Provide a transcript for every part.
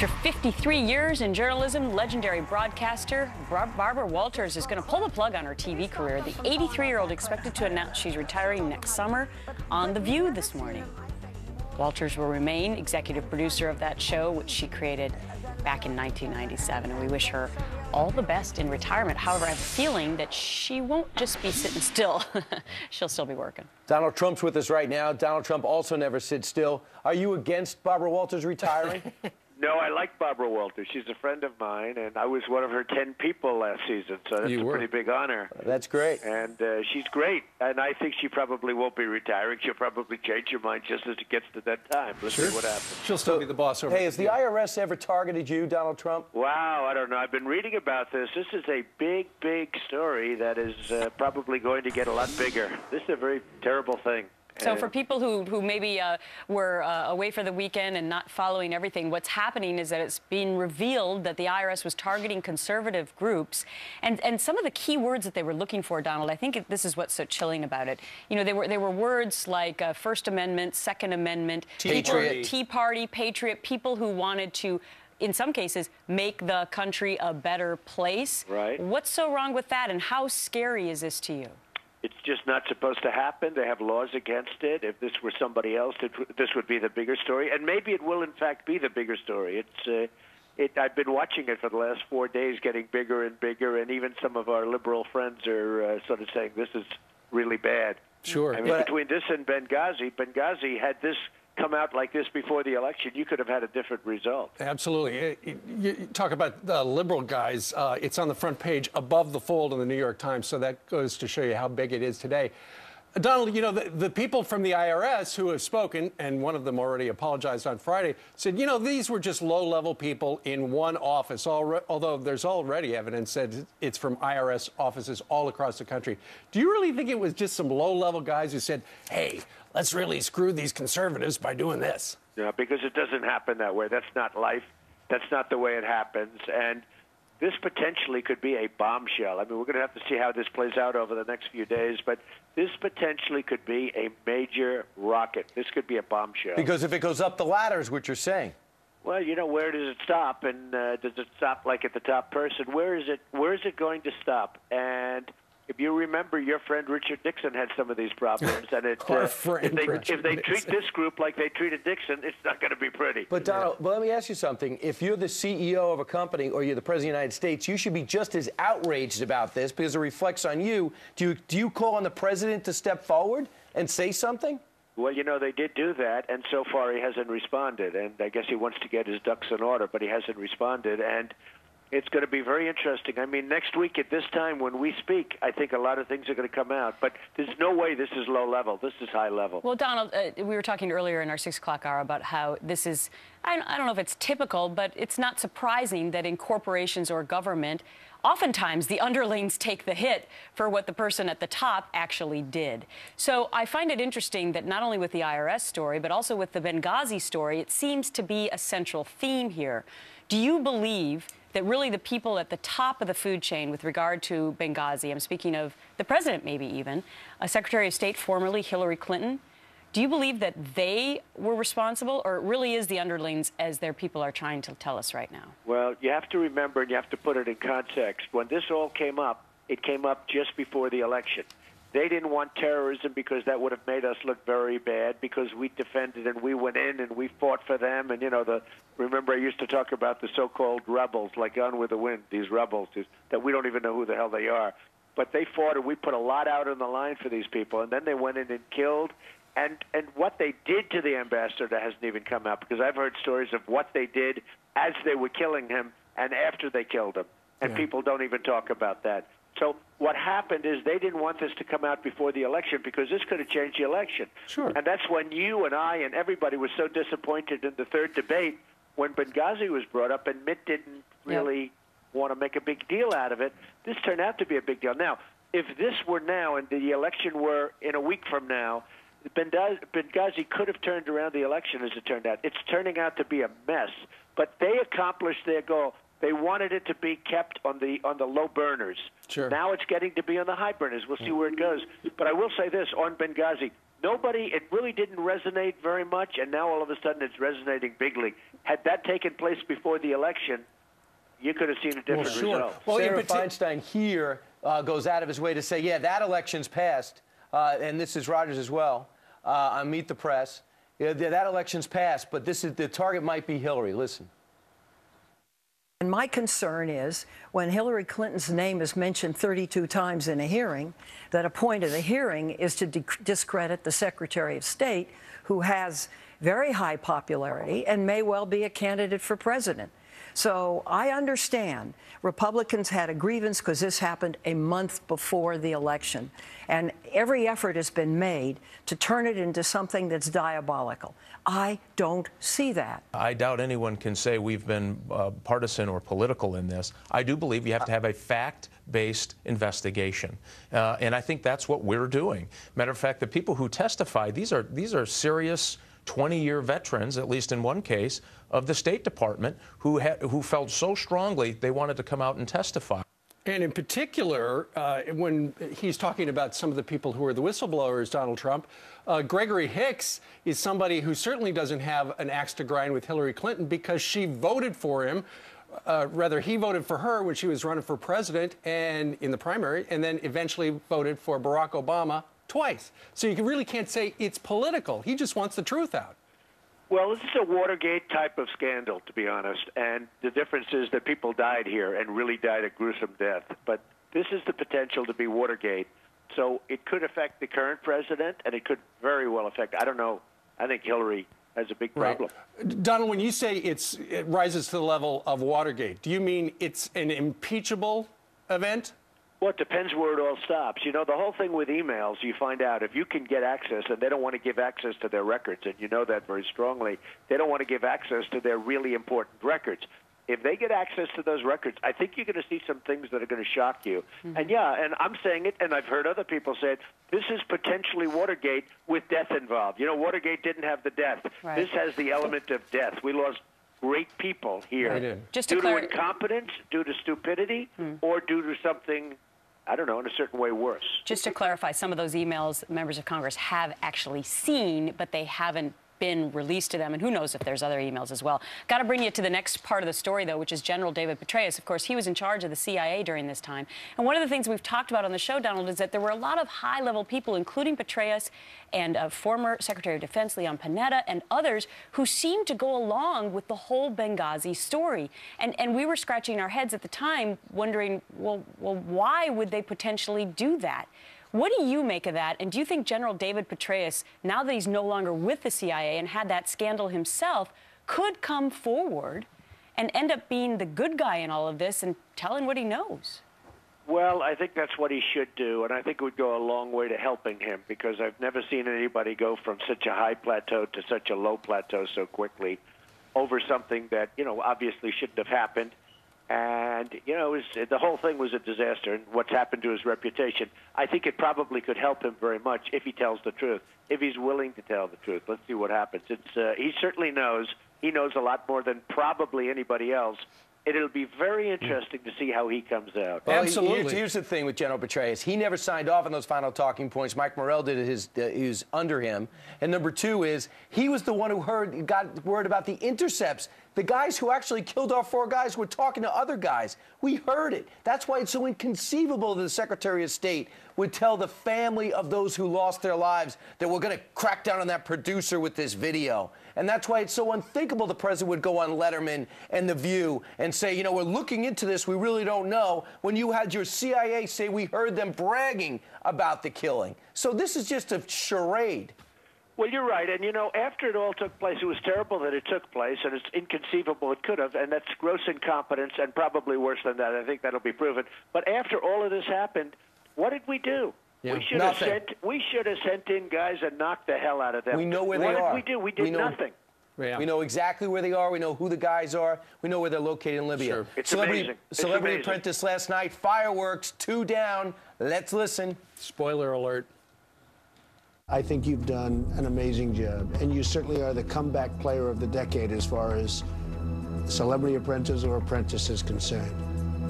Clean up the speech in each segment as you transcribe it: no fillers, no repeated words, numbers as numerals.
After 53 years in journalism, legendary broadcaster Barbara Walters is going to pull the plug on her TV career. The 83-year-old expected to announce she's retiring next summer on The View this morning. Walters will remain executive producer of that show, which she created back in 1997, and we wish her all the best in retirement. However, I have a feeling that she won't just be sitting still. She'll still be working. Donald Trump's with us right now. Donald Trump also never sits still. Are you against Barbara Walters retiring? No, I like Barbara Walters. She's a friend of mine, and I was one of her 10 people last season, so that's a pretty big honor. That's great. And she's great, and I think she probably won't be retiring. She'll probably change her mind just as it gets to that time. Let's see what happens. She'll still be the boss over. Hey, has the IRS ever targeted you, Donald Trump? Wow, I don't know. I've been reading about this. This is a big, big story that is probably going to get a lot bigger. This is a very terrible thing. So for people who maybe were away for the weekend and not following everything, what's happening is that it's being revealed that the IRS was targeting conservative groups. And some of the key words that they were looking for, Donald, I think this is what's so chilling about it. You know, they were words like First Amendment, Second Amendment, Patriot. Tea Party, Patriot, people who wanted to, in some cases, make the country a better place. Right. What's so wrong with that, and how scary is this to you? It's just not supposed to happen. They have laws against it. If this were somebody else, this would be the bigger story. And maybe it will, in fact, be the bigger story. I've been watching it for the last 4 days, getting bigger and bigger, and even some of our liberal friends are sort of saying this is really bad. Sure. I mean, between this and Benghazi, had this come out like this before the election, you could have had a different result. Absolutely. You talk about the liberal guys. It's on the front page above the fold in the New York Times, so that goes to show you how big it is today. Donald, you know, the people from the IRS who have spoken, and one of them already apologized on Friday, said, you know, these were just low-level people in one office, although there's already evidence that it's from IRS offices all across the country. Do you really think it was just some low-level guys who said, hey, let's really screw these conservatives by doing this? Yeah, because it doesn't happen that way. That's not life. That's not the way it happens. And this potentially could be a bombshell. I mean, we're going to have to see how this plays out over the next few days, but this potentially could be a major rocket. This could be a bombshell. Because if it goes up the ladder is what you're saying. Well, you know, where does it stop? And does it stop like at the top person? Where is it going to stop? And if you remember, your friend Richard Nixon had some of these problems, and if they treat this group like they treated Nixon, it's not going to be pretty. But Donald, well, let me ask you something. If you're the CEO of a company or you're the President of the United States, you should be just as outraged about this because it reflects on you. Do you call on the President to step forward and say something? Well, you know, they did do that, and so far he hasn't responded. And I guess he wants to get his ducks in order, but he hasn't responded. And it's going to be very interesting. I mean, next week at this time when we speak, I think a lot of things are going to come out. But there's no way this is low level. This is high level. Well, Donald, we were talking earlier in our 6 o'clock hour about how this is, I don't know if it's typical, but it's not surprising that in corporations or government, oftentimes the underlings take the hit for what the person at the top actually did. So I find it interesting that not only with the IRS story, but also with the Benghazi story, it seems to be a central theme here. Do you believe that really the people at the top of the food chain with regard to Benghazi, I'm speaking of the president maybe even, Secretary of State formerly Hillary Clinton, do you believe that they were responsible, or it really is the underlings as their people are trying to tell us right now? Well, you have to remember, and you have to put it in context. When this all came up, it came up just before the election. They didn't want terrorism because that would have made us look very bad, because we defended and we went in and we fought for them. And, you know, remember I used to talk about the so-called rebels, like Gone with the Wind, these rebels that we don't even know who the hell they are. But they fought, and we put a lot out on the line for these people. And then they went in and killed. And what they did to the ambassador hasn't even come out, because I've heard stories of what they did as they were killing him and after they killed him. And people don't even talk about that. So what happened is they didn't want this to come out before the election, because this could have changed the election. Sure. And that's when you and I and everybody was so disappointed in the third debate when Benghazi was brought up and Mitt didn't really want to make a big deal out of it. This turned out to be a big deal. Now, if this were now and the election were in a week from now, Benghazi could have turned around the election as it turned out. It's turning out to be a mess. But they accomplished their goal. They wanted it to be kept on the low burners. Sure. Now it's getting to be on the high burners. We'll see where it goes. But I will say this on Benghazi: Nobody, it really didn't resonate very much, and now all of a sudden it's resonating bigly. Had that taken place before the election, you could have seen a different result. Well, Sarah Feinstein here goes out of his way to say, yeah, that election's passed, and this is Rogers as well, on Meet the Press. Yeah, that election's passed, but the target might be Hillary. Listen. And my concern is when Hillary Clinton's name is mentioned 32 times in a hearing, that a point of the hearing is to discredit the Secretary of State, who has very high popularity and may well be a candidate for president. So I understand Republicans had a grievance because this happened a month before the election. And every effort has been made to turn it into something that's diabolical. I don't see that. I doubt anyone can say we've been partisan or political in this. I do believe you have to have a fact-based investigation. And I think that's what we're doing. Matter of fact, the people who testified, these are serious 20-year veterans, at least in one case, of the State Department who felt so strongly they wanted to come out and testify. And in particular, when he's talking about some of the people who are the whistleblowers, Donald Trump, Gregory Hicks is somebody who certainly doesn't have an axe to grind with Hillary Clinton because she voted for him. Rather, he voted for her when she was running for president and in the primary, and then eventually voted for Barack Obama twice. So you really can't say it's political. He just wants the truth out. Well, this is a Watergate type of scandal, to be honest, and the difference is that people died here and really died a gruesome death. But this is the potential to be Watergate, so it could affect the current president, and it could very well affect, I don't know, I think Hillary has a big problem. Right. Donald, when you say it rises to the level of Watergate, do you mean it's an impeachable event? Well, it depends where it all stops. You know, the whole thing with emails, you find out if you can get access, and they don't want to give access to their records, and you know that very strongly, they don't want to give access to their really important records. If they get access to those records, I think you're going to see some things that are going to shock you. And yeah, and I'm saying it, and I've heard other people say it, this is potentially Watergate with death involved. You know, Watergate didn't have the death. Right. This has the element of death. We lost great people here. Just due to incompetence, due to stupidity, or due to something, I don't know, in a certain way worse. Just to clarify, some of those emails members of Congress have actually seen, but they haven't been released to them, and who knows if there's other emails as well. Got to bring you to the next part of the story, though, which is General David Petraeus. Of course, he was in charge of the CIA during this time. And one of the things we've talked about on the show, Donald, is that there were a lot of high-level people, including Petraeus and former Secretary of Defense Leon Panetta and others, who seemed to go along with the whole Benghazi story. And we were scratching our heads at the time, wondering, well, why would they potentially do that? What do you make of that? And do you think General David Petraeus, now that he's no longer with the CIA and had that scandal himself, could come forward and end up being the good guy in all of this and telling what he knows? Well, I think that's what he should do, and I think it would go a long way to helping him, because I've never seen anybody go from such a high plateau to such a low plateau so quickly over something that, you know, obviously shouldn't have happened. And, you know, the whole thing was a disaster, and what's happened to his reputation. I think it probably could help him very much if he tells the truth, if he's willing to tell the truth. Let's see what happens. He certainly knows. He knows a lot more than probably anybody else. It'll be very interesting to see how he comes out. Well, absolutely. Here's the thing with General Petraeus. He never signed off on those final talking points. Mike Morrell did he was under him. And number two is he was the one who got word about the intercepts. The guys who actually killed our 4 guys were talking to other guys. We heard it. That's why it's so inconceivable that the Secretary of State would tell the family of those who lost their lives that we're going to crack down on that producer with this video. And that's why it's so unthinkable the president would go on Letterman and The View and say, you know, we're looking into this, we really don't know, when you had your CIA say we heard them bragging about the killing. So this is just a charade. Well, you're right. And, you know, after it all took place, it was terrible that it took place, and it's inconceivable it could have, and that's gross incompetence, and probably worse than that. I think that'll be proven. But after all of this happened, what did we do? Yeah. We should have sent in guys and knocked the hell out of them. We know where they are. What did we do? We did nothing. Yeah. We know exactly where they are. We know who the guys are. We know where they're located in Libya. Sure. It's amazing. Celebrity Apprentice last night. Fireworks, 2 down. Let's listen. Spoiler alert. I think you've done an amazing job, and you certainly are the comeback player of the decade as far as Celebrity Apprentice or Apprentice is concerned.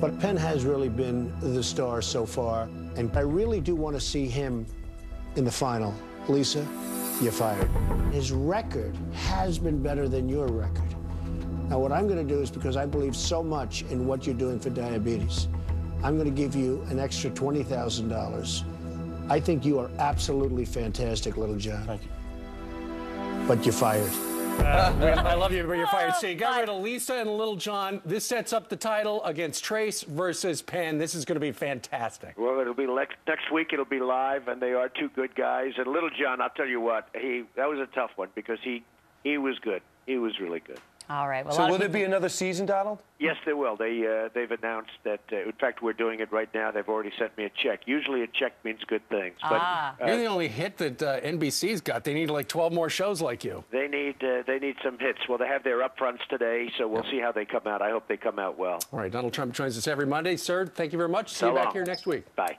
But Penn has really been the star so far, and I really do want to see him in the final. Lisa, you're fired. His record has been better than your record. Now, what I'm going to do is, because I believe so much in what you're doing for diabetes, I'm going to give you an extra $20,000. I think you are absolutely fantastic, Little John. Thank you. But you're fired. I love you, but you're fired. So you got rid of Lisa and Little John. This sets up the title against Trace versus Penn. This is going to be fantastic. Well, it'll be next week. It'll be live, and they are two good guys. And Little John, I'll tell you what, that was a tough one because he was good. He was really good. All right. Well, so will there be another season, Donald? Yes, there will. They've announced that. In fact, we're doing it right now. They've already sent me a check. Usually, a check means good things. But you're the only hit that NBC's got. They need like 12 more shows like you. They need some hits. Well, they have their upfronts today, so we'll see how they come out. I hope they come out well. All right. Donald Trump joins us every Monday. Sir, thank you very much. See you back here next week. Bye.